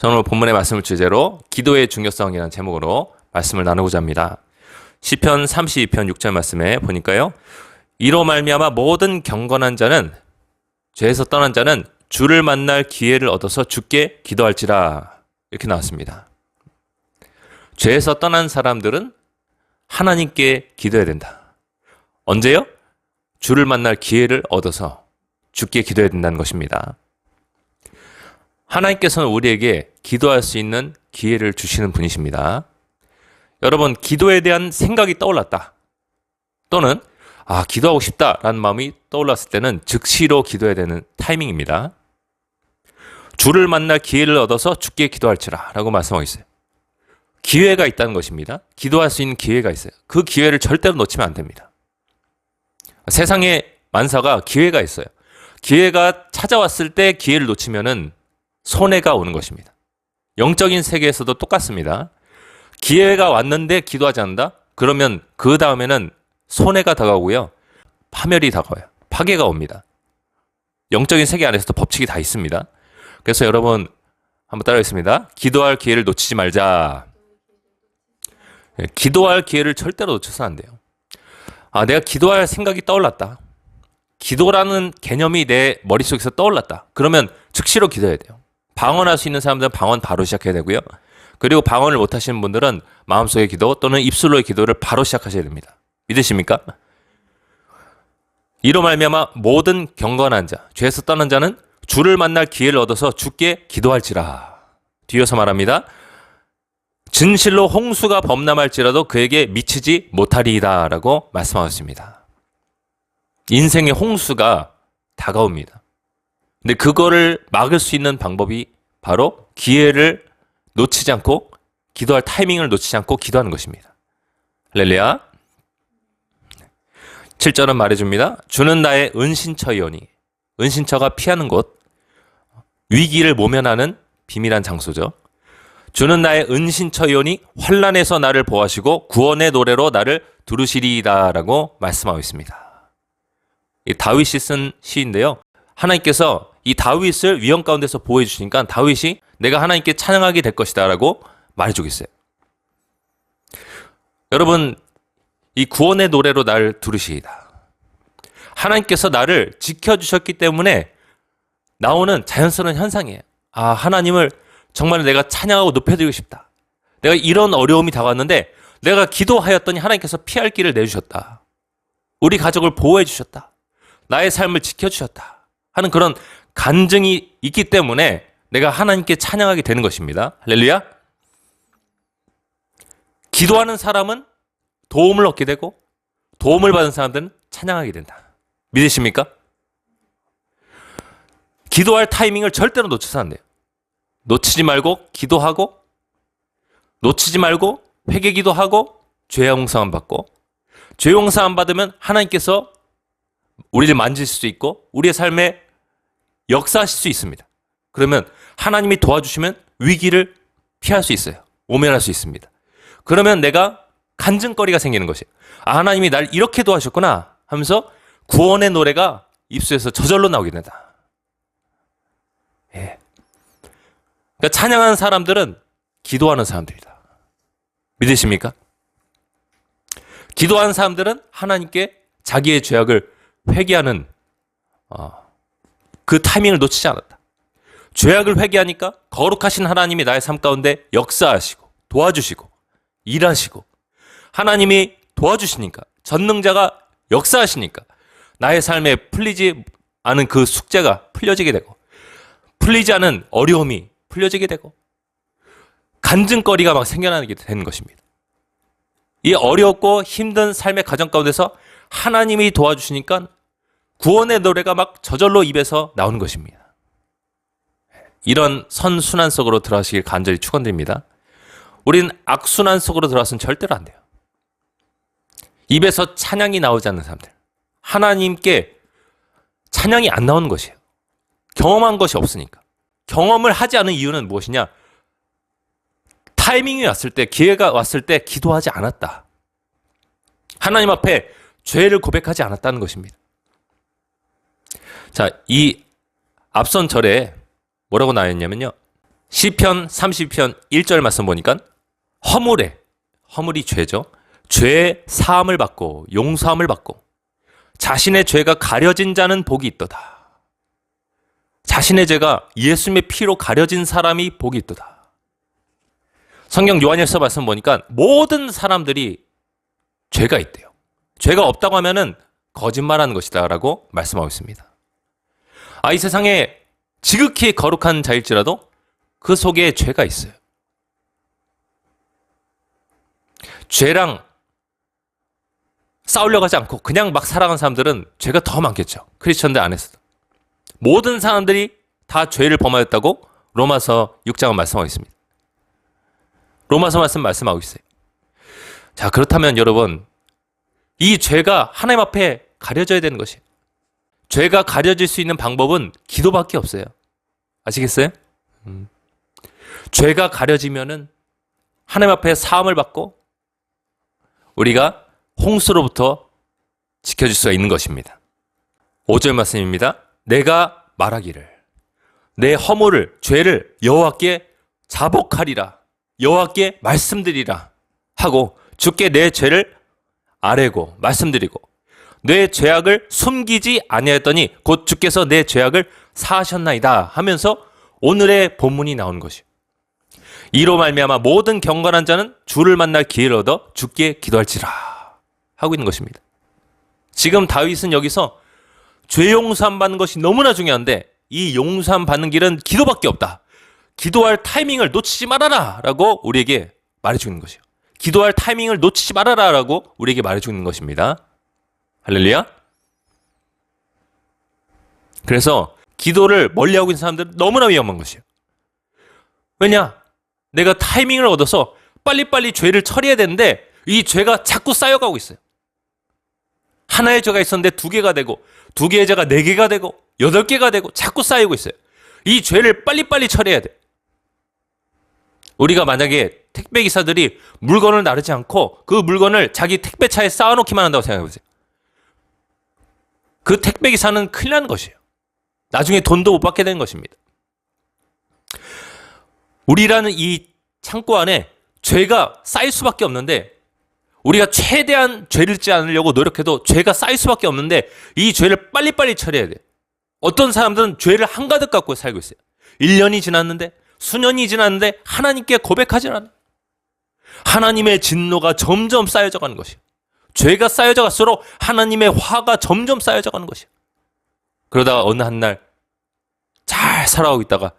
저는 오늘 본문의 말씀을 주제로 기도의 중요성이라는 제목으로 말씀을 나누고자 합니다. 시편 32편 6절 말씀에 보니까요. 이로 말미암아 모든 경건한 자는 죄에서 떠난 자는 주를 만날 기회를 얻어서 주께 기도할지라 이렇게 나왔습니다. 죄에서 떠난 사람들은 하나님께 기도해야 된다. 언제요? 주를 만날 기회를 얻어서 주께 기도해야 된다는 것입니다. 하나님께서는 우리에게 기도할 수 있는 기회를 주시는 분이십니다. 여러분, 기도에 대한 생각이 떠올랐다. 또는 기도하고 싶다라는 마음이 떠올랐을 때는 즉시로 기도해야 되는 타이밍입니다. 주를 만날 기회를 얻어서 주께 기도할지라 라고 말씀하고 있어요. 기회가 있다는 것입니다. 기도할 수 있는 기회가 있어요. 그 기회를 절대로 놓치면 안 됩니다. 세상의 만사가 기회가 있어요. 기회가 찾아왔을 때 기회를 놓치면은 손해가 오는 것입니다. 영적인 세계에서도 똑같습니다. 기회가 왔는데 기도하지 않는다? 그러면 그 다음에는 손해가 다가오고요. 파멸이 다가와요. 파괴가 옵니다. 영적인 세계 안에서도 법칙이 다 있습니다. 그래서 여러분 한번 따라하겠습니다. 기도할 기회를 놓치지 말자. 기도할 기회를 절대로 놓쳐서는 안 돼요. 내가 기도할 생각이 떠올랐다. 기도라는 개념이 내 머릿속에서 떠올랐다. 그러면 즉시로 기도해야 돼요. 방언할 수 있는 사람들은 방언 바로 시작해야 되고요. 그리고 방언을 못 하시는 분들은 마음속의 기도 또는 입술로의 기도를 바로 시작하셔야 됩니다. 믿으십니까? 이로 말미암아 모든 경건한 자, 죄에서 떠난 자는 주를 만날 기회를 얻어서 주께 기도할지라. 뒤에서 말합니다. 진실로 홍수가 범람할지라도 그에게 미치지 못하리이다 라고 말씀하셨습니다. 인생의 홍수가 다가옵니다. 근데 그거를 막을 수 있는 방법이 바로 기회를 놓치지 않고 기도할 타이밍을 놓치지 않고 기도하는 것입니다. 할렐루야. 7절은 말해줍니다. 주는 나의 은신처이오니. 은신처가 피하는 곳, 위기를 모면하는 비밀한 장소죠. 주는 나의 은신처이오니 환난에서 나를 보호하시고 구원의 노래로 나를 두르시리이다 라고 말씀하고 있습니다. 이 다윗이 쓴 시인데요. 하나님께서 이 다윗을 위험 가운데서 보호해 주시니까 다윗이 내가 하나님께 찬양하게 될 것이다 라고 말해주고 있어요. 여러분, 이 구원의 노래로 나를 두르시이다. 하나님께서 나를 지켜주셨기 때문에 나오는 자연스러운 현상이에요. 하나님을 정말 내가 찬양하고 높여드리고 싶다. 내가 이런 어려움이 다가왔는데 내가 기도하였더니 하나님께서 피할 길을 내주셨다. 우리 가족을 보호해 주셨다. 나의 삶을 지켜주셨다. 하는 그런 간증이 있기 때문에 내가 하나님께 찬양하게 되는 것입니다. 할렐루야. 기도하는 사람은 도움을 얻게 되고 도움을 받은 사람들은 찬양하게 된다. 믿으십니까? 기도할 타이밍을 절대로 놓쳐서 안 돼요. 놓치지 말고 기도하고 놓치지 말고 회개 기도하고 죄 용서함 받고 죄 용서함 받으면 하나님께서 우리를 만지실 수 있고 우리의 삶에 역사하실 수 있습니다. 그러면 하나님이 도와주시면 위기를 피할 수 있어요. 모면할 수 있습니다. 그러면 내가 간증거리가 생기는 것이에요. 하나님이 날 이렇게 도와주셨구나 하면서 구원의 노래가 입술에서 저절로 나오게 된다. 그러니까 찬양하는 사람들은 기도하는 사람들이다. 믿으십니까? 기도하는 사람들은 하나님께 자기의 죄악을 회개하는 그 타이밍을 놓치지 않았다. 죄악을 회개하니까 거룩하신 하나님이 나의 삶 가운데 역사하시고 도와주시고 일하시고 하나님이 도와주시니까 전능자가 역사하시니까 나의 삶에 풀리지 않은 그 숙제가 풀려지게 되고 풀리지 않은 어려움이 풀려지게 되고 간증거리가 막 생겨나게 되는 것입니다. 이 어렵고 힘든 삶의 과정 가운데서 하나님이 도와주시니까 구원의 노래가 막 저절로 입에서 나오는 것입니다. 이런 선순환 속으로 들어가시길 간절히 축원드립니다. 우리는 악순환 속으로 들어가서는 절대로 안 돼요. 입에서 찬양이 나오지 않는 사람들, 하나님께 찬양이 안 나오는 것이에요. 경험한 것이 없으니까. 경험을 하지 않은 이유는 무엇이냐? 타이밍이 왔을 때, 기회가 왔을 때 기도하지 않았다. 하나님 앞에 죄를 고백하지 않았다는 것입니다. 자, 이 앞선 절에 뭐라고 나와 있냐면요. 시편 30편 1절 말씀 보니까 허물이 죄죠. 죄의 사함을 받고 용서함을 받고 자신의 죄가 가려진 자는 복이 있도다. 자신의 죄가 예수님의 피로 가려진 사람이 복이 있도다. 성경 요한일서 말씀 보니까 모든 사람들이 죄가 있대요. 죄가 없다고 하면은 거짓말하는 것이다 라고 말씀하고 있습니다. 이 세상에 지극히 거룩한 자일지라도 그 속에 죄가 있어요. 죄랑 싸우려고 하지 않고 그냥 막 살아가는 사람들은 죄가 더 많겠죠. 크리스천들 안에서도. 모든 사람들이 다 죄를 범하였다고 로마서 6장은 말씀하고 있습니다. 로마서 말씀하고 있어요. 자, 그렇다면 여러분, 이 죄가 하나님 앞에 가려져야 되는 것이에요. 죄가 가려질 수 있는 방법은 기도밖에 없어요. 아시겠어요? 죄가 가려지면은 하나님 앞에 사함을 받고 우리가 홍수로부터 지켜줄 수가 있는 것입니다. 5절 말씀입니다. 내가 말하기를 내 허물을 죄를 여호와께 자복하리라 여호와께 말씀드리라 하고 주께 내 죄를 아뢰고 말씀드리고 내 죄악을 숨기지 아니하였더니 곧 주께서 내 죄악을 사하셨나이다 하면서 오늘의 본문이 나온 것이요. 이로 말미암아 모든 경건한 자는 주를 만날 기회를 얻어 주께 기도할지라 하고 있는 것입니다. 지금 다윗은 여기서 죄 용서함 받는 것이 너무나 중요한데 이 용서함 받는 길은 기도밖에 없다. 기도할 타이밍을 놓치지 말아라 라고 우리에게 말해주고 있는 것이요. 기도할 타이밍을 놓치지 말아라 라고 우리에게 말해주고 있는 것입니다. 할렐루야. 그래서 기도를 멀리하고 있는 사람들은 너무나 위험한 것이에요. 왜냐? 내가 타이밍을 얻어서 빨리빨리 죄를 처리해야 되는데 이 죄가 자꾸 쌓여가고 있어요. 하나의 죄가 있었는데 2개가 되고 2개의 죄가 4개가 되고 8개가 되고 자꾸 쌓이고 있어요. 이 죄를 빨리빨리 처리해야 돼. 우리가 만약에 택배기사들이 물건을 나르지 않고 그 물건을 자기 택배차에 쌓아놓기만 한다고 생각해보세요. 그 택배기사는 큰일 나는 것이에요. 나중에 돈도 못 받게 되는 것입니다. 우리라는 이 창고 안에 죄가 쌓일 수밖에 없는데 우리가 최대한 죄를 짓지 않으려고 노력해도 죄가 쌓일 수밖에 없는데 이 죄를 빨리빨리 처리해야 돼요. 어떤 사람들은 죄를 한가득 갖고 살고 있어요. 1년이 지났는데 수년이 지났는데 하나님께 고백하지 않아요. 하나님의 진노가 점점 쌓여져 가는 것이에요. 죄가 쌓여져 갈수록 하나님의 화가 점점 쌓여져 가는 것이에요. 그러다가 어느 한 날 잘 살아가고 있다가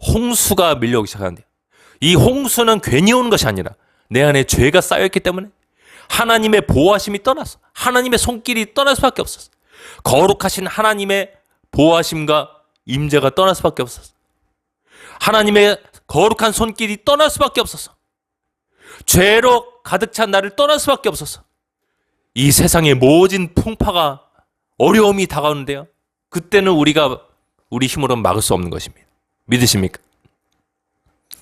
홍수가 밀려오기 시작하는데요. 이 홍수는 괜히 오는 것이 아니라 내 안에 죄가 쌓여있기 때문에 하나님의 보호하심이 떠났어. 하나님의 손길이 떠날 수밖에 없었어. 거룩하신 하나님의 보호하심과 임재가 떠날 수밖에 없었어. 하나님의 거룩한 손길이 떠날 수밖에 없었어. 죄로 가득 찬 나를 떠날 수밖에 없었어. 이 세상의 모진 풍파가 어려움이 다가오는데요. 그때는 우리가 우리 힘으로는 막을 수 없는 것입니다. 믿으십니까?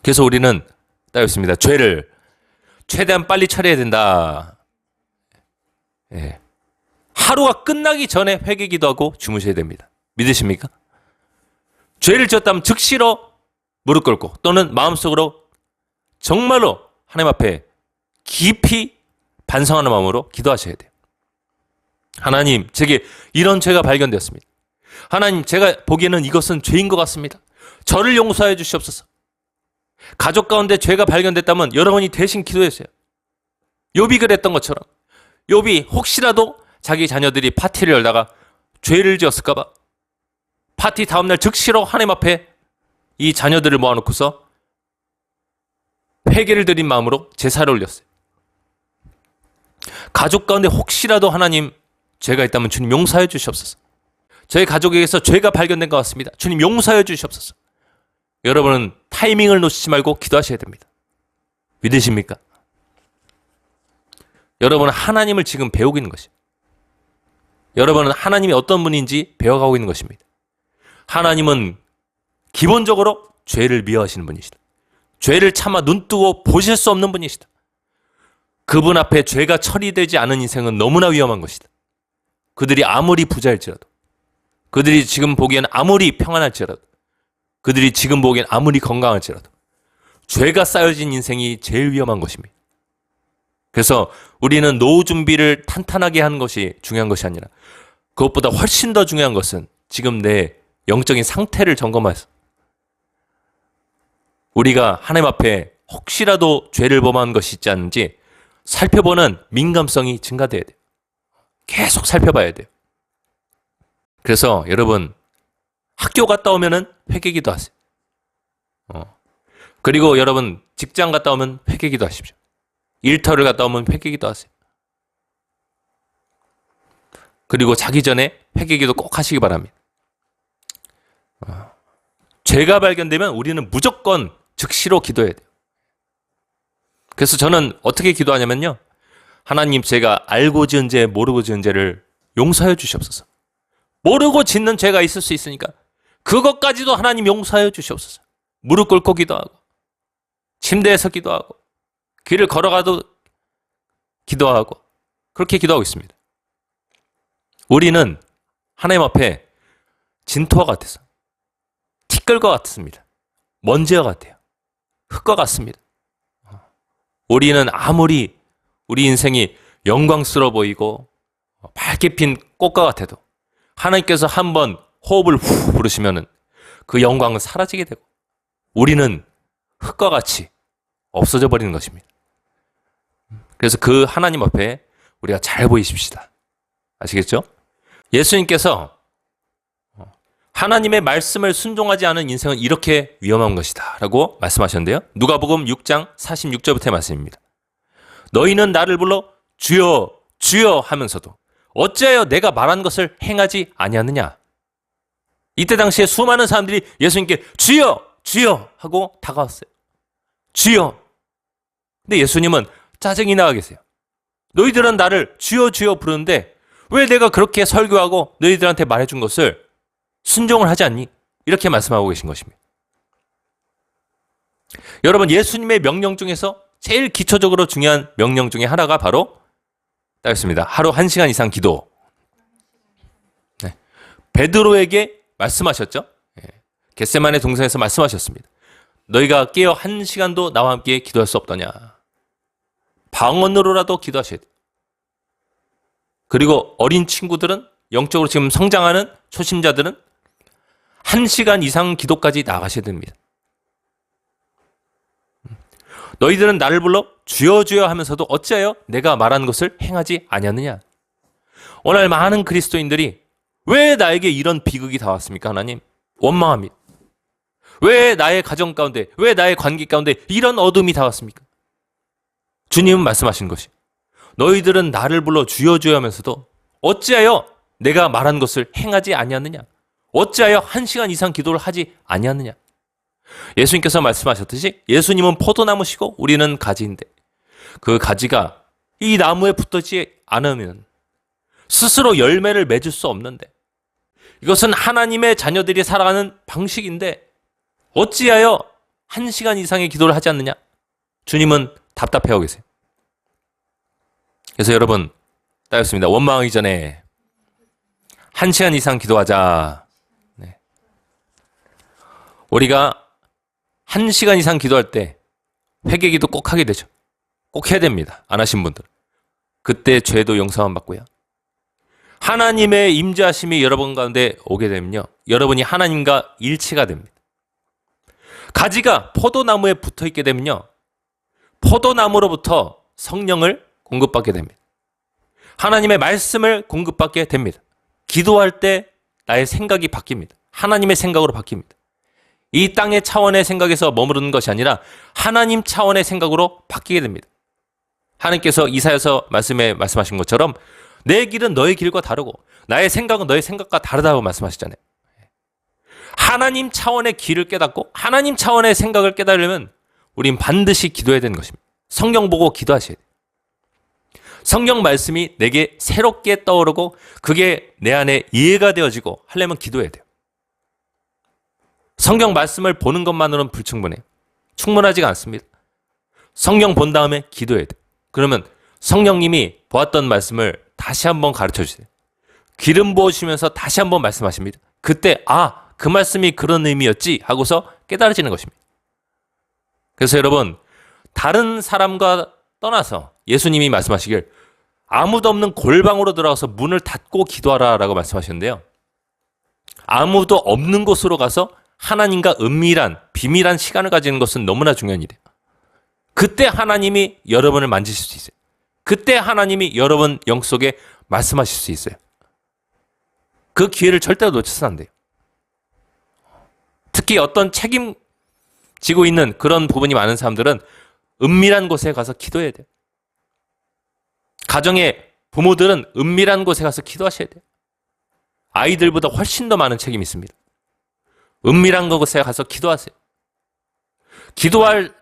그래서 우리는 따였습니다. 죄를 최대한 빨리 처리해야 된다. 예. 하루가 끝나기 전에 회개기도 하고 주무셔야 됩니다. 믿으십니까? 죄를 지었다면 즉시로 무릎 꿇고 또는 마음속으로 정말로 하나님 앞에 깊이 반성하는 마음으로 기도하셔야 돼요. 하나님, 제게 이런 죄가 발견되었습니다. 하나님, 제가 보기에는 이것은 죄인 것 같습니다. 저를 용서해 주시옵소서. 가족 가운데 죄가 발견됐다면 여러분이 대신 기도했어요. 욥이 그랬던 것처럼 욥이 혹시라도 자기 자녀들이 파티를 열다가 죄를 지었을까 봐 파티 다음날 즉시로 하나님 앞에 이 자녀들을 모아놓고서 회개를 드린 마음으로 제사를 올렸어요. 가족 가운데 혹시라도 하나님 죄가 있다면 주님 용서해 주시옵소서. 저희 가족에게서 죄가 발견된 것 같습니다. 주님 용서해 주시옵소서. 여러분은 타이밍을 놓치지 말고 기도하셔야 됩니다. 믿으십니까? 여러분은 하나님을 지금 배우고 있는 것이에요. 여러분은 하나님이 어떤 분인지 배워가고 있는 것입니다. 하나님은 기본적으로 죄를 미워하시는 분이시다. 죄를 차마 눈뜨고 보실 수 없는 분이시다. 그분 앞에 죄가 처리되지 않은 인생은 너무나 위험한 것이다. 그들이 아무리 부자일지라도, 그들이 지금 보기엔 아무리 평안할지라도, 그들이 지금 보기엔 아무리 건강할지라도 죄가 쌓여진 인생이 제일 위험한 것입니다. 그래서 우리는 노후 준비를 탄탄하게 하는 것이 중요한 것이 아니라 그것보다 훨씬 더 중요한 것은 지금 내 영적인 상태를 점검해서 우리가 하나님 앞에 혹시라도 죄를 범한 것이 있지 않은지 살펴보는 민감성이 증가돼야 돼요. 계속 살펴봐야 돼요. 그래서 여러분 학교 갔다 오면은 회개기도 하세요. 그리고 여러분 직장 갔다 오면 회개기도 하십시오. 일터를 갔다 오면 회개기도 하세요. 그리고 자기 전에 회개기도 꼭 하시기 바랍니다. 죄가 발견되면 우리는 무조건 즉시로 기도해야 돼요. 그래서 저는 어떻게 기도하냐면요. 하나님, 제가 알고 지은 죄, 모르고 지은 죄를 용서해 주시옵소서. 모르고 짓는 죄가 있을 수 있으니까 그것까지도 하나님 용서해 주시옵소서. 무릎 꿇고 기도하고 침대에서 기도하고 길을 걸어가도 기도하고 그렇게 기도하고 있습니다. 우리는 하나님 앞에 진토와 같아서 티끌과 같습니다. 먼지와 같아요. 흙과 같습니다. 우리는 아무리 우리 인생이 영광스러워 보이고 밝게 핀 꽃과 같아도 하나님께서 한번 호흡을 후 부르시면은 그 영광은 사라지게 되고 우리는 흙과 같이 없어져 버리는 것입니다. 그래서 그 하나님 앞에 우리가 잘 보이십시다. 아시겠죠? 예수님께서 하나님의 말씀을 순종하지 않은 인생은 이렇게 위험한 것이다 라고 말씀하셨는데요. 누가복음 6장 46절부터의 말씀입니다. 너희는 나를 불러 주여 주여 하면서도 어찌하여 내가 말한 것을 행하지 아니하느냐. 이때 당시에 수많은 사람들이 예수님께 주여 주여 하고 다가왔어요. 주여. 근데 예수님은 짜증이 나가 계세요. 너희들은 나를 주여 주여 부르는데 왜 내가 그렇게 설교하고 너희들한테 말해준 것을 순종을 하지 않니? 이렇게 말씀하고 계신 것입니다. 여러분, 예수님의 명령 중에서 제일 기초적으로 중요한 명령 중에 하나가 바로 따겠습니다. 하루 1시간 이상 기도. 네. 베드로에게 말씀하셨죠? 겟세마네 동산에서 말씀하셨습니다. 너희가 깨어 1시간도 나와 함께 기도할 수 없더냐. 방언으로라도 기도하셔야 돼요. 그리고 어린 친구들은 영적으로 지금 성장하는 초심자들은 1시간 이상 기도까지 나가셔야 됩니다. 너희들은 나를 불러 주여 주여 하면서도 어찌하여 내가 말한 것을 행하지 아니하느냐. 오늘 많은 그리스도인들이 왜 나에게 이런 비극이 다 왔습니까? 하나님, 원망합니다. 왜 나의 가정 가운데, 왜 나의 관계 가운데 이런 어둠이 다 왔습니까? 주님은 말씀하신 것이 너희들은 나를 불러 주여 주여 하면서도 어찌하여 내가 말한 것을 행하지 아니하느냐. 어찌하여 1시간 이상 기도를 하지 아니하느냐. 예수님께서 말씀하셨듯이 예수님은 포도나무시고 우리는 가지인데 그 가지가 이 나무에 붙지 않으면 스스로 열매를 맺을 수 없는데 이것은 하나님의 자녀들이 살아가는 방식인데 어찌하여 1시간 이상의 기도를 하지 않느냐. 주님은 답답해하고 계세요. 그래서 여러분 따였습니다. 원망하기 전에 1시간 이상 기도하자. 네. 우리가 1시간 이상 기도할 때 회개기도 꼭 하게 되죠. 꼭 해야 됩니다. 안 하신 분들. 그때 죄도 용서만 받고요. 하나님의 임재하심이 여러분 가운데 오게 되면요. 여러분이 하나님과 일치가 됩니다. 가지가 포도나무에 붙어 있게 되면요. 포도나무로부터 성령을 공급받게 됩니다. 하나님의 말씀을 공급받게 됩니다. 기도할 때 나의 생각이 바뀝니다. 하나님의 생각으로 바뀝니다. 이 땅의 차원의 생각에서 머무르는 것이 아니라 하나님 차원의 생각으로 바뀌게 됩니다. 하나님께서 이사야서 말씀에 말씀하신 것처럼 내 길은 너의 길과 다르고 나의 생각은 너의 생각과 다르다고 말씀하시잖아요. 하나님 차원의 길을 깨닫고 하나님 차원의 생각을 깨달으려면 우린 반드시 기도해야 되는 것입니다. 성경 보고 기도하셔야 돼요. 성경 말씀이 내게 새롭게 떠오르고 그게 내 안에 이해가 되어지고 하려면 기도해야 돼요. 성경 말씀을 보는 것만으로는 불충분해요. 충분하지가 않습니다. 성경 본 다음에 기도해야 돼요. 그러면 성령님이 보았던 말씀을 다시 한번 가르쳐 주세요. 기름 부어주시면서 다시 한번 말씀하십니다. 그때 그 말씀이 그런 의미였지 하고서 깨달아지는 것입니다. 그래서 여러분, 다른 사람과 떠나서 예수님이 말씀하시길 아무도 없는 골방으로 들어가서 문을 닫고 기도하라라고 말씀하셨는데요. 아무도 없는 곳으로 가서 하나님과 은밀한 비밀한 시간을 가지는 것은 너무나 중요한 일이에요. 그때 하나님이 여러분을 만지실 수 있어요. 그때 하나님이 여러분 영 속에 말씀하실 수 있어요. 그 기회를 절대로 놓쳐서는 안 돼요. 특히 어떤 책임지고 있는 그런 부분이 많은 사람들은 은밀한 곳에 가서 기도해야 돼요. 가정의 부모들은 은밀한 곳에 가서 기도하셔야 돼요. 아이들보다 훨씬 더 많은 책임이 있습니다. 은밀한 곳에 가서 기도하세요. 기도할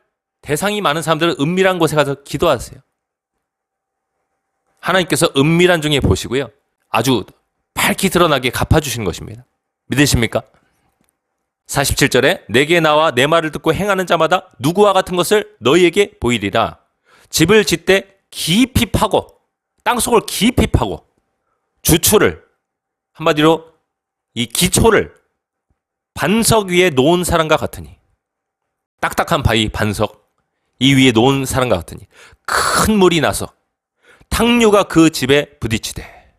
대상이 많은 사람들은 은밀한 곳에 가서 기도하세요. 하나님께서 은밀한 중에 보시고요. 아주 밝히 드러나게 갚아주시는 것입니다. 믿으십니까? 47절에 내게 나와 내 말을 듣고 행하는 자마다 누구와 같은 것을 너희에게 보이리라. 집을 짓되 깊이 파고 땅속을 깊이 파고 주추를 한마디로 이 기초를 반석 위에 놓은 사람과 같으니 딱딱한 바위 반석 이 위에 놓은 사람과 같으니 큰 물이 나서 탕류가 그 집에 부딪히되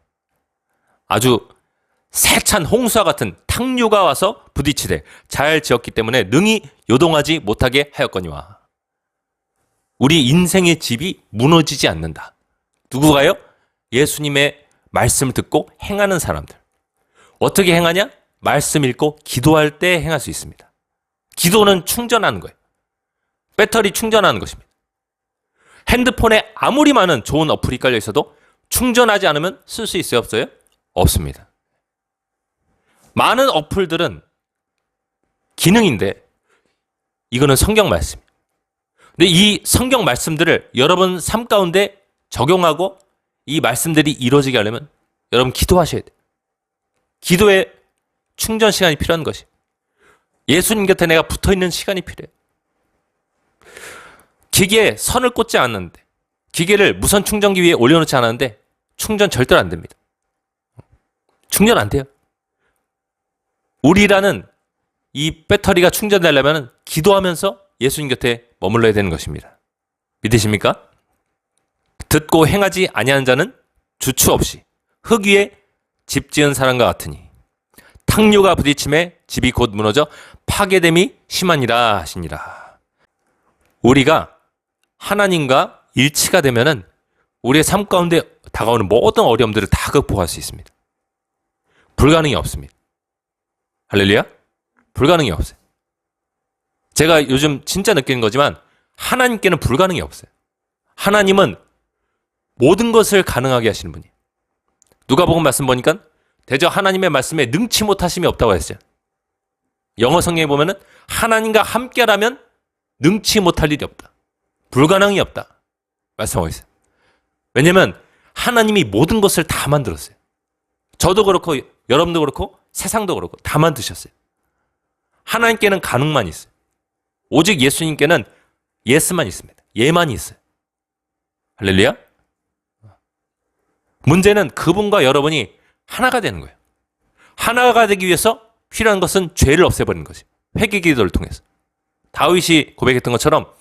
아주 세찬 홍수와 같은 탕류가 와서 부딪히되 잘 지었기 때문에 능히 요동하지 못하게 하였거니와. 우리 인생의 집이 무너지지 않는다. 누구가요? 예수님의 말씀을 듣고 행하는 사람들. 어떻게 행하냐? 말씀 읽고 기도할 때 행할 수 있습니다. 기도는 충전하는 거예요. 배터리 충전하는 것입니다. 핸드폰에 아무리 많은 좋은 어플이 깔려 있어도 충전하지 않으면 쓸 수 있어요? 없어요? 없습니다. 많은 어플들은 기능인데 이거는 성경 말씀이에요. 근데 이 성경 말씀들을 여러분 삶 가운데 적용하고 이 말씀들이 이루어지게 하려면 여러분 기도하셔야 돼요. 기도에 충전 시간이 필요한 것이 예수님 곁에 내가 붙어있는 시간이 필요해요. 기계에 선을 꽂지 않았는데 기계를 무선 충전기 위에 올려놓지 않았는데 충전 절대로 안 됩니다. 충전 안 돼요. 우리라는 이 배터리가 충전되려면 기도하면서 예수님 곁에 머물러야 되는 것입니다. 믿으십니까? 듣고 행하지 아니하는 자는 주추 없이 흙 위에 집 지은 사람과 같으니 탕류가 부딪힘에 집이 곧 무너져 파괴됨이 심하니라 하시니라. 우리가 하나님과 일치가 되면은 우리의 삶 가운데 다가오는 모든 어려움들을 다 극복할 수 있습니다. 불가능이 없습니다. 할렐루야? 불가능이 없어요. 제가 요즘 진짜 느끼는 거지만 하나님께는 불가능이 없어요. 하나님은 모든 것을 가능하게 하시는 분이에요. 누가복음 말씀 보니까 대저 하나님의 말씀에 능치 못하심이 없다고 했어요. 영어 성경에 보면은 하나님과 함께라면 능치 못할 일이 없다. 불가능이 없다. 말씀하고 있어요. 왜냐하면 하나님이 모든 것을 다 만들었어요. 저도 그렇고 여러분도 그렇고 세상도 그렇고 다 만드셨어요. 하나님께는 가능만 있어요. 오직 예수님께는 예스만 있습니다. 예만이 있어요. 할렐루야? 문제는 그분과 여러분이 하나가 되는 거예요. 하나가 되기 위해서 필요한 것은 죄를 없애버리는 거지. 회개 기도를 통해서. 다윗이 고백했던 것처럼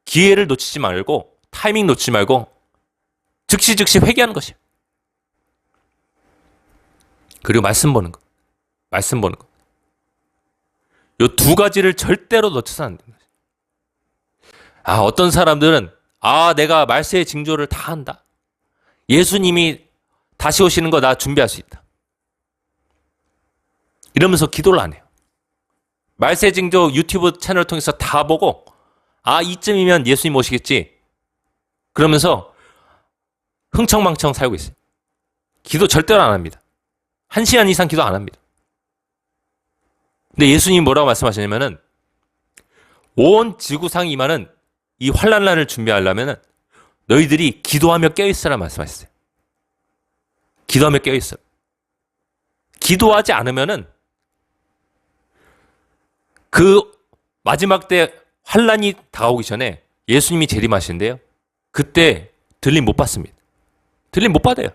기회를 놓치지 말고 타이밍 놓치지 말고 즉시 회개하는 것이에요. 그리고 말씀 보는 거. 말씀 보는 거. 이 두 가지를 절대로 놓쳐서는 안 되는 거죠. 어떤 사람들은 내가 말세의 징조를 다 한다. 예수님이 다시 오시는 거 나 준비할 수 있다. 이러면서 기도를 안 해요. 말세 징조 유튜브 채널을 통해서 다 보고 이쯤이면 예수님 오시겠지. 그러면서 흥청망청 살고 있어요. 기도 절대로 안 합니다. 1시간 이상 기도 안 합니다. 근데 예수님이 뭐라고 말씀하시냐면은 온 지구상이 임하는 이 환난날을 준비하려면은 너희들이 기도하며 깨어있으라 말씀하셨어요. 기도하며 깨어있어. 기도하지 않으면은 그 마지막 때 환난이 다가오기 전에 예수님이 재림하시는데요. 그때 들림 못 받습니다. 들림 못 받아요.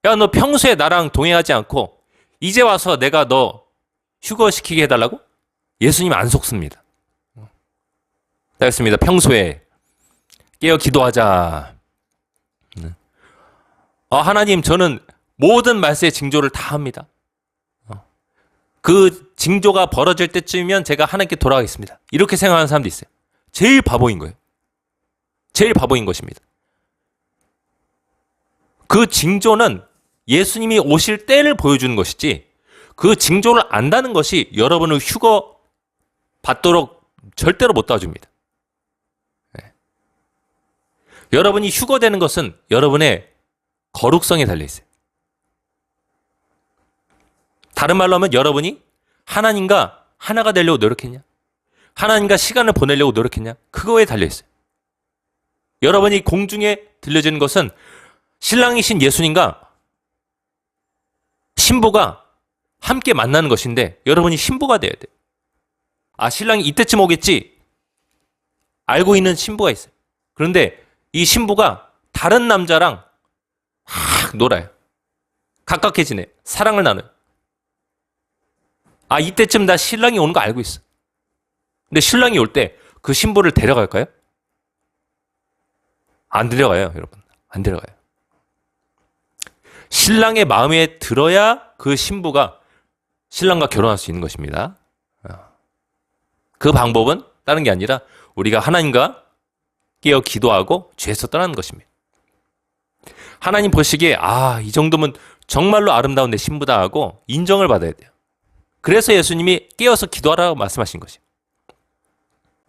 야, 너 평소에 나랑 동행하지 않고 이제 와서 내가 너 휴거시키게 해달라고? 예수님 안 속습니다. 알겠습니다. 평소에 깨어 기도하자. 하나님, 저는 모든 말세의 징조를 다 합니다. 그 징조가 벌어질 때쯤이면 제가 하나님께 돌아가겠습니다. 이렇게 생각하는 사람도 있어요. 제일 바보인 거예요. 제일 바보인 것입니다. 그 징조는 예수님이 오실 때를 보여주는 것이지, 그 징조를 안다는 것이 여러분을 휴거 받도록 절대로 못 도와줍니다. 네. 여러분이 휴거되는 것은 여러분의 거룩성에 달려있어요. 다른 말로 하면 여러분이 하나님과 하나가 되려고 노력했냐? 하나님과 시간을 보내려고 노력했냐? 그거에 달려있어요. 여러분이 공중에 들려지는 것은 신랑이신 예수님과 신부가 함께 만나는 것인데, 여러분이 신부가 돼야 돼요. 신랑이 이때쯤 오겠지 알고 있는 신부가 있어요. 그런데 이 신부가 다른 남자랑 막 놀아요. 가깝게 지내. 사랑을 나눠요. 이때쯤 나 신랑이 오는 거 알고 있어. 근데 신랑이 올 때 그 신부를 데려갈까요? 안 데려가요, 여러분. 안 데려가요. 신랑의 마음에 들어야 그 신부가 신랑과 결혼할 수 있는 것입니다. 그 방법은 다른 게 아니라 우리가 하나님과 깨어 기도하고 죄에서 떠나는 것입니다. 하나님 보시기에 이 정도면 정말로 아름다운 내 신부다 하고 인정을 받아야 돼요. 그래서 예수님이 깨어서 기도하라고 말씀하신 것이에요.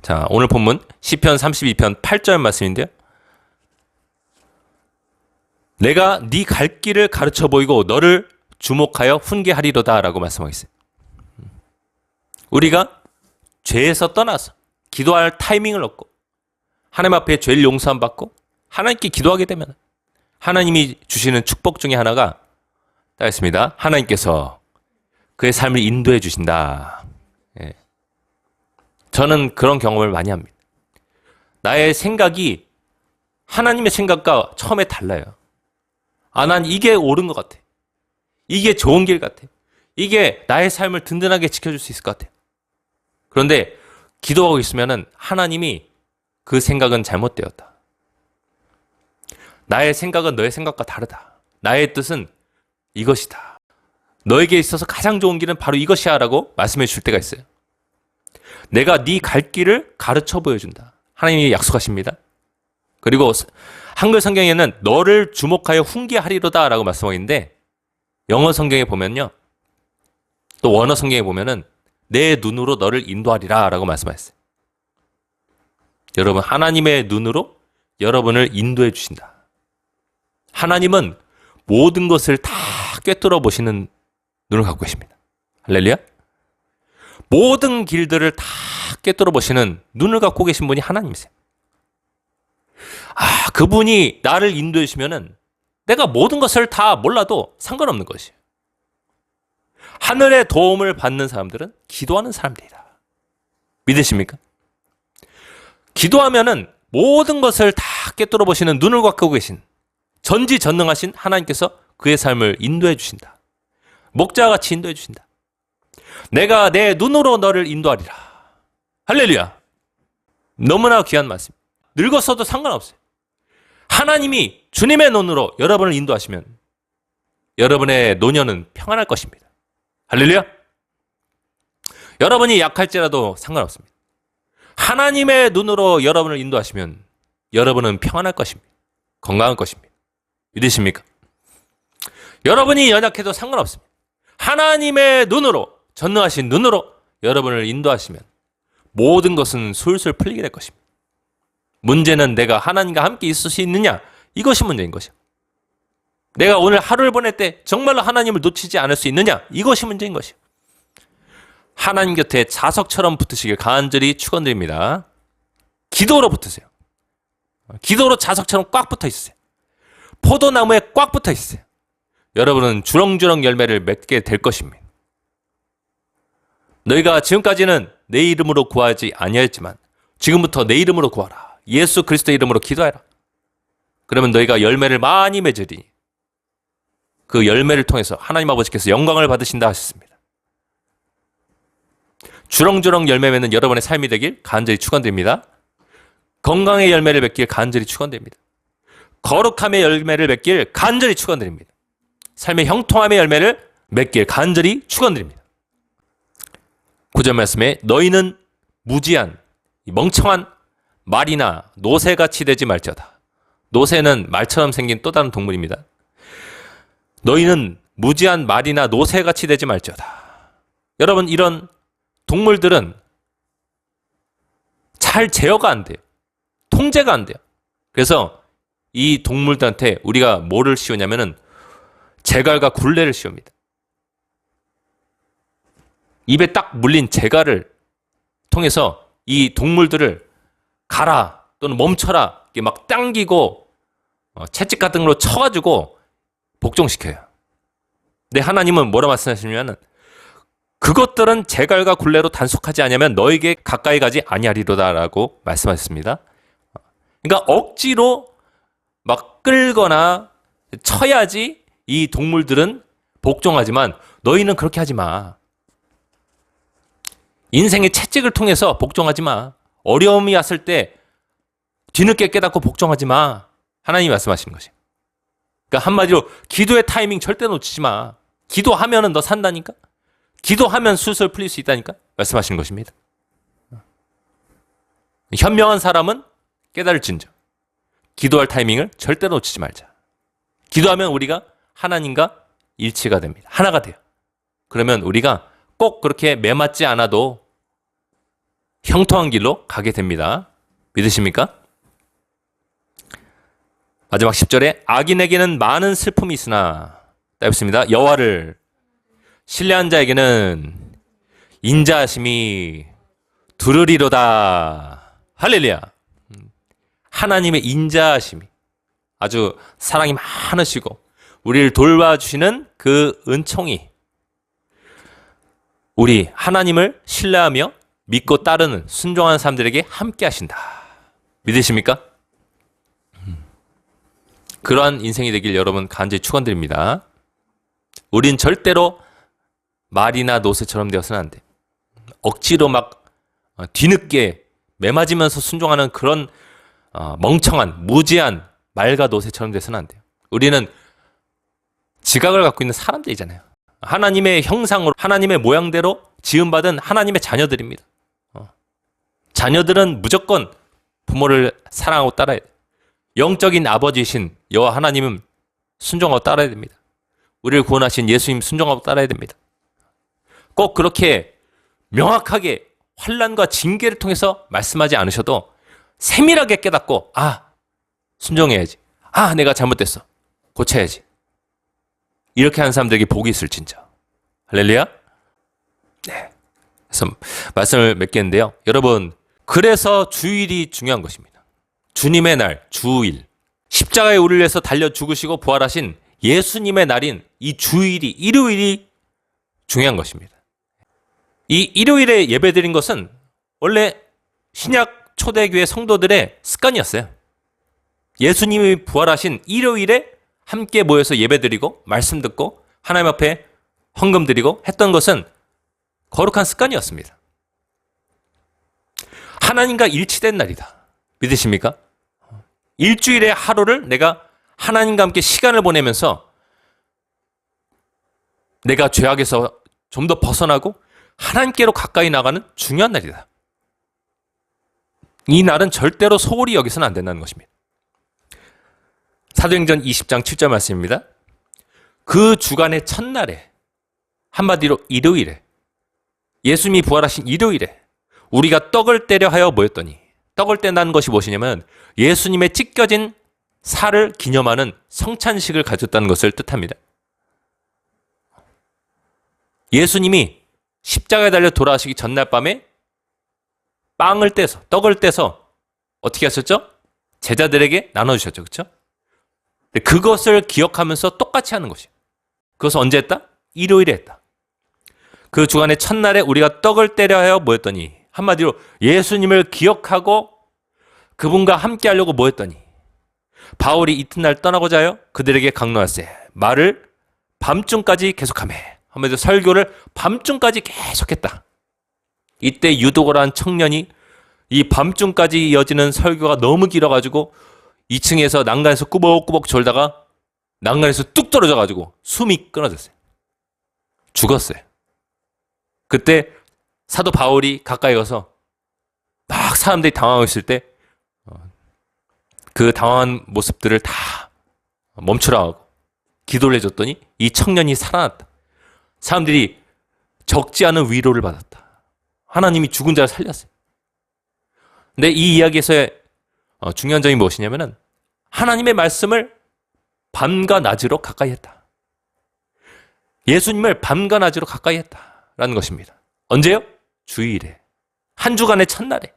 자, 오늘 본문 시편 32편 8절 말씀인데요. 내가 네 갈 길을 가르쳐 보이고 너를 주목하여 훈계하리로다 라고 말씀하겠어요. 우리가 죄에서 떠나서 기도할 타이밍을 얻고 하나님 앞에 죄를 용서함 받고 하나님께 기도하게 되면 하나님이 주시는 축복 중에 하나가 따겠습니다. 하나님께서 그의 삶을 인도해 주신다. 예. 저는 그런 경험을 많이 합니다. 나의 생각이 하나님의 생각과 처음에 달라요. 난 이게 옳은 것 같아. 이게 좋은 길 같아. 이게 나의 삶을 든든하게 지켜줄 수 있을 것 같아. 그런데 기도하고 있으면 하나님이 그 생각은 잘못되었다. 나의 생각은 너의 생각과 다르다. 나의 뜻은 이것이다. 너에게 있어서 가장 좋은 길은 바로 이것이야 라고 말씀해 줄 때가 있어요. 내가 네 갈 길을 가르쳐 보여준다. 하나님이 약속하십니다. 그리고 한글 성경에는 너를 주목하여 훈계하리로다 라고 말씀하고 있는데, 영어 성경에 보면요, 또 원어 성경에 보면은 내 눈으로 너를 인도하리라 라고 말씀하셨어요. 여러분, 하나님의 눈으로 여러분을 인도해 주신다. 하나님은 모든 것을 다 꿰뚫어 보시는 눈을 갖고 계십니다. 할렐루야. 모든 길들을 다 꿰뚫어 보시는 눈을 갖고 계신 분이 하나님이세요. 그분이 나를 인도해 주시면은 내가 모든 것을 다 몰라도 상관없는 것이에요. 하늘의 도움을 받는 사람들은 기도하는 사람들이다. 믿으십니까? 기도하면은 모든 것을 다 꿰뚫어 보시는 눈을 갖고 계신 전지전능하신 하나님께서 그의 삶을 인도해 주신다. 목자와 같이 인도해 주신다. 내가 내 눈으로 너를 인도하리라. 할렐루야. 너무나 귀한 말씀. 늙었어도 상관없어요. 하나님이 주님의 눈으로 여러분을 인도하시면 여러분의 노년은 평안할 것입니다. 할렐루야. 여러분이 약할지라도 상관없습니다. 하나님의 눈으로 여러분을 인도하시면 여러분은 평안할 것입니다. 건강할 것입니다. 믿으십니까? 여러분이 연약해도 상관없습니다. 하나님의 눈으로, 전능하신 눈으로 여러분을 인도하시면 모든 것은 술술 풀리게 될 것입니다. 문제는 내가 하나님과 함께 있을 수 있느냐, 이것이 문제인 것이요. 내가 오늘 하루를 보낼 때 정말로 하나님을 놓치지 않을 수 있느냐, 이것이 문제인 것이요. 하나님 곁에 자석처럼 붙으시길 간절히 축원드립니다. 기도로 붙으세요. 기도로 자석처럼 꽉 붙어 있으세요. 포도나무에 꽉 붙어 있으세요. 여러분은 주렁주렁 열매를 맺게 될 것입니다. 너희가 지금까지는 내 이름으로 구하지 아니하였지만 지금부터 내 이름으로 구하라. 예수 그리스도의 이름으로 기도해라. 그러면 너희가 열매를 많이 맺으리니 그 열매를 통해서 하나님 아버지께서 영광을 받으신다 하셨습니다. 주렁주렁 열매 맺는 여러분의 삶이 되길 간절히 축원드립니다. 건강의 열매를 맺길 간절히 축원드립니다. 거룩함의 열매를 맺길 간절히 축원드립니다. 삶의 형통함의 열매를 맺길 간절히 축원드립니다. 9절 말씀에 너희는 무지한 멍청한 말이나 노새같이 되지 말지어다. 노새는 말처럼 생긴 또 다른 동물입니다. 너희는 무지한 말이나 노새같이 되지 말지어다. 여러분, 이런 동물들은 잘 제어가 안 돼요. 통제가 안 돼요. 그래서 이 동물들한테 우리가 뭐를 씌우냐면은 재갈과 굴레를 씌웁니다. 입에 딱 물린 재갈을 통해서 이 동물들을 가라 또는 멈춰라 이렇게 막 당기고 채찍 같은 걸로 쳐가지고 복종시켜요. 근데 하나님은 뭐라 말씀하시냐면 그것들은 재갈과 굴레로 단속하지 않으면 너에게 가까이 가지 아니하리로다라고 말씀하셨습니다. 그러니까 억지로 막 끌거나 쳐야지 이 동물들은 복종하지만 너희는 그렇게 하지 마. 인생의 채찍을 통해서 복종하지 마. 어려움이 왔을 때 뒤늦게 깨닫고 복종하지 마. 하나님이 말씀하시는 것이. 그러니까 한마디로 기도의 타이밍 절대 놓치지 마. 기도하면은 너 산다니까. 기도하면 술술 풀릴 수 있다니까 말씀하시는 것입니다. 현명한 사람은 깨달을진저 기도할 타이밍을 절대 놓치지 말자. 기도하면 우리가 하나님과 일치가 됩니다. 하나가 돼요. 그러면 우리가 꼭 그렇게 매맞지 않아도 형통한 길로 가게 됩니다. 믿으십니까? 마지막 10절에 악인에게는 많은 슬픔이 있으나 따입습니다. 여호와를 신뢰한 자에게는 인자하심이 두르리로다. 할렐루야. 하나님의 인자하심이 아주 사랑이 많으시고 우리를 돌봐주시는 그 은총이 우리 하나님을 신뢰하며 믿고 따르는 순종하는 사람들에게 함께 하신다. 믿으십니까? 그러한 인생이 되길 여러분 간절히 축원드립니다. 우린 절대로 말이나 노새처럼 되어서는 안 돼. 억지로 막 뒤늦게 매맞으면서 순종하는 그런 멍청한 무지한 말과 노새처럼 돼서는 안 돼요. 우리는 지각을 갖고 있는 사람들이잖아요. 하나님의 형상으로 하나님의 모양대로 지음받은 하나님의 자녀들입니다. 자녀들은 무조건 부모를 사랑하고 따라야 돼요. 영적인 아버지이신 여호와 하나님은 순종하고 따라야 됩니다. 우리를 구원하신 예수님 순종하고 따라야 됩니다. 꼭 그렇게 명확하게 환난과 징계를 통해서 말씀하지 않으셔도 세밀하게 깨닫고 순종해야지. 내가 잘못됐어. 고쳐야지. 이렇게 하는 사람들에게 복이 있을진저. 할렐루야. 네. 그래서 말씀을 맺겠는데요. 여러분, 그래서 주일이 중요한 것입니다. 주님의 날, 주일. 십자가에 우리를 위해서 달려 죽으시고 부활하신 예수님의 날인 이 주일이, 일요일이 중요한 것입니다. 이 일요일에 예배드린 것은 원래 신약 초대교회 성도들의 습관이었어요. 예수님이 부활하신 일요일에 함께 모여서 예배드리고 말씀 듣고 하나님 앞에 헌금 드리고 했던 것은 거룩한 습관이었습니다. 하나님과 일치된 날이다. 믿으십니까? 일주일의 하루를 내가 하나님과 함께 시간을 보내면서 내가 죄악에서 좀 더 벗어나고 하나님께로 가까이 나가는 중요한 날이다. 이 날은 절대로 소홀히 여기서는 안 된다는 것입니다. 사도행전 20장 7절 말씀입니다. 그 주간의 첫날에, 한마디로 일요일에, 예수님이 부활하신 일요일에 우리가 떡을 떼려 하여 모였더니, 떡을 뗀다는 것이 무엇이냐면 예수님의 찢겨진 살을 기념하는 성찬식을 가졌다는 것을 뜻합니다. 예수님이 십자가에 달려 돌아가시기 전날 밤에 떡을 떼서 어떻게 하셨죠? 제자들에게 나눠주셨죠. 그렇죠? 그것을 기억하면서 똑같이 하는 것이에요. 그것을 언제 했다? 일요일에 했다. 그 주간의 첫날에 우리가 떡을 떼려 하여 모였더니, 한마디로 예수님을 기억하고 그분과 함께 하려고 모였더니 바울이 이튿날 떠나고자 하여 그들에게 강론하세 말을 밤중까지 계속하며, 한마디로 설교를 밤중까지 계속했다. 이때 유도고라는 청년이 이 밤중까지 이어지는 설교가 너무 길어가지고 2층에서 난간에서 꾸벅꾸벅 졸다가 난간에서 뚝 떨어져가지고 숨이 끊어졌어요. 죽었어요. 그때 사도 바울이 가까이 가서 막 사람들이 당황하고 있을 때 그 당황한 모습들을 다 멈추라 하고 기도를 해줬더니 이 청년이 살아났다. 사람들이 적지 않은 위로를 받았다. 하나님이 죽은 자를 살렸어요. 근데 이 이야기에서의 중요한 점이 무엇이냐면은 하나님의 말씀을 밤과 낮으로 가까이 했다. 예수님을 밤과 낮으로 가까이 했다라는 것입니다. 언제요? 주일에. 한 주간의 첫날에.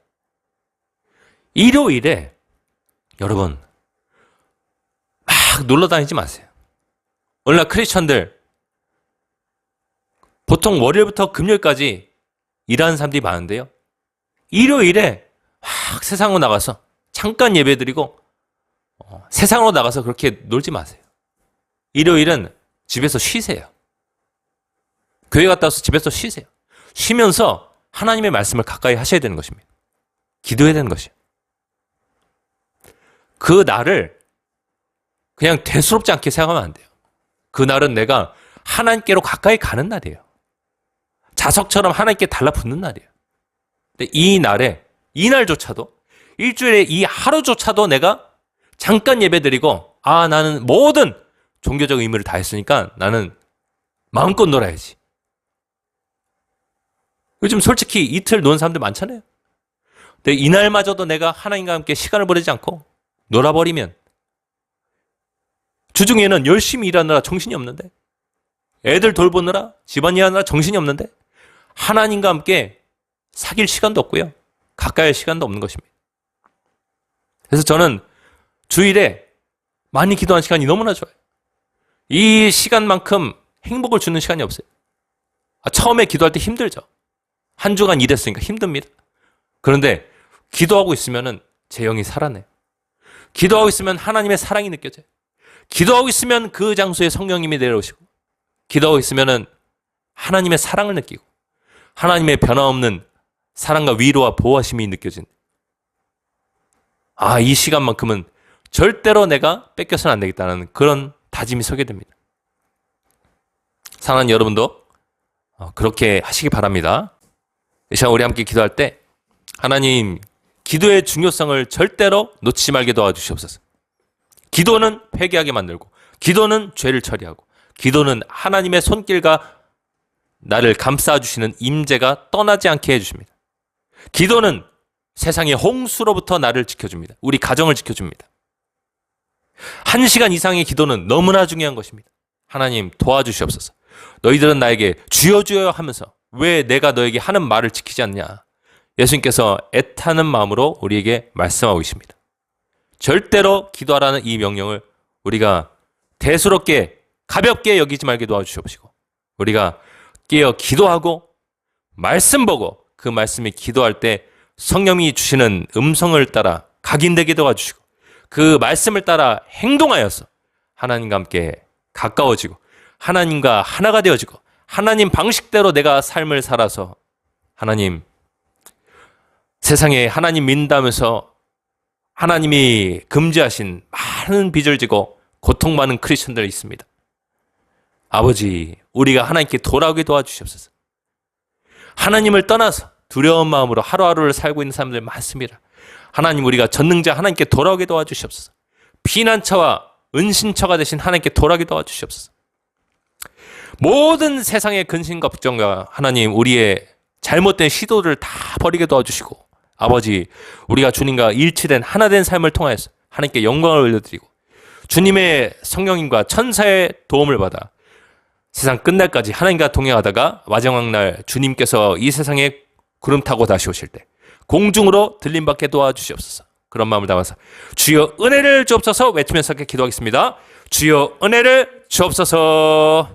일요일에 여러분 막 놀러 다니지 마세요. 오늘날 크리스천들 보통 월요일부터 금요일까지 일하는 사람들이 많은데요. 일요일에 막 세상으로 나가서 잠깐 예배드리고 세상으로 나가서 그렇게 놀지 마세요. 일요일은 집에서 쉬세요. 교회 갔다 와서 집에서 쉬세요. 쉬면서 하나님의 말씀을 가까이 하셔야 되는 것입니다. 기도해야 되는 것이에요. 그 날을 그냥 대수롭지 않게 생각하면 안 돼요. 그 날은 내가 하나님께로 가까이 가는 날이에요. 자석처럼 하나님께 달라붙는 날이에요. 근데 이 날에, 이 날조차도, 일주일에 이 하루조차도 내가 잠깐 예배드리고, 나는 모든 종교적 의무를 다 했으니까 나는 마음껏 놀아야지. 요즘 솔직히 이틀 노는 사람들 많잖아요. 근데 이날마저도 내가 하나님과 함께 시간을 보내지 않고 놀아버리면 주중에는 열심히 일하느라 정신이 없는데, 애들 돌보느라 집안일 하느라 정신이 없는데 하나님과 함께 사귈 시간도 없고요. 가까이 할 시간도 없는 것입니다. 그래서 저는 주일에 많이 기도하는 시간이 너무나 좋아요. 이 시간만큼 행복을 주는 시간이 없어요. 처음에 기도할 때 힘들죠. 한 주간 일했으니까 힘듭니다. 그런데 기도하고 있으면 제 영이 살아나요. 기도하고 있으면 하나님의 사랑이 느껴져요. 기도하고 있으면 그 장소에 성령님이 내려오시고, 기도하고 있으면 하나님의 사랑을 느끼고 하나님의 변함없는 사랑과 위로와 보호하심이 느껴진, 이 시간만큼은 절대로 내가 뺏겨서는 안 되겠다는 그런 다짐이 서게 됩니다. 사랑하는 여러분도 그렇게 하시기 바랍니다. 이 시간 우리 함께 기도할 때 하나님, 기도의 중요성을 절대로 놓치지 말게 도와주시옵소서. 기도는 회개하게 만들고, 기도는 죄를 처리하고, 기도는 하나님의 손길과 나를 감싸주시는 임재가 떠나지 않게 해주십니다. 기도는 세상의 홍수로부터 나를 지켜줍니다. 우리 가정을 지켜줍니다. 1시간 이상의 기도는 너무나 중요한 것입니다. 하나님 도와주시옵소서. 너희들은 나에게 주여 주여 하면서 왜 내가 너에게 하는 말을 지키지 않냐. 예수님께서 애타는 마음으로 우리에게 말씀하고 계십니다. 절대로 기도하라는 이 명령을 우리가 대수롭게 가볍게 여기지 말게 도와주시옵시고, 우리가 깨어 기도하고 말씀 보고 그 말씀이 기도할 때 성령이 주시는 음성을 따라 각인되게 도와주시고, 그 말씀을 따라 행동하여서 하나님과 함께 가까워지고 하나님과 하나가 되어지고 하나님 방식대로 내가 삶을 살아서 하나님, 세상에 하나님 믿는다면서 하나님이 금지하신 많은 빚을 지고 고통받는 크리스천들이 있습니다. 아버지, 우리가 하나님께 돌아오게 도와주시옵소서. 하나님을 떠나서 두려운 마음으로 하루하루를 살고 있는 사람들 많습니다. 하나님, 우리가 전능자 하나님께 돌아오게 도와주시옵소서. 피난처와 은신처가 되신 하나님께 돌아오게 도와주시옵소서. 모든 세상의 근심 걱정과 하나님, 우리의 잘못된 시도를 다 버리게 도와주시고, 아버지, 우리가 주님과 일치된 하나된 삶을 통하여서 하나님께 영광을 올려드리고 주님의 성령님과 천사의 도움을 받아 세상 끝날까지 하나님과 동행하다가 마지막 날 주님께서 이 세상에 구름 타고 다시 오실 때 공중으로 들림받게 도와주시옵소서. 그런 마음을 담아서 주여 은혜를 주옵소서 외치면서 기도하겠습니다. 주여 은혜를 주옵소서.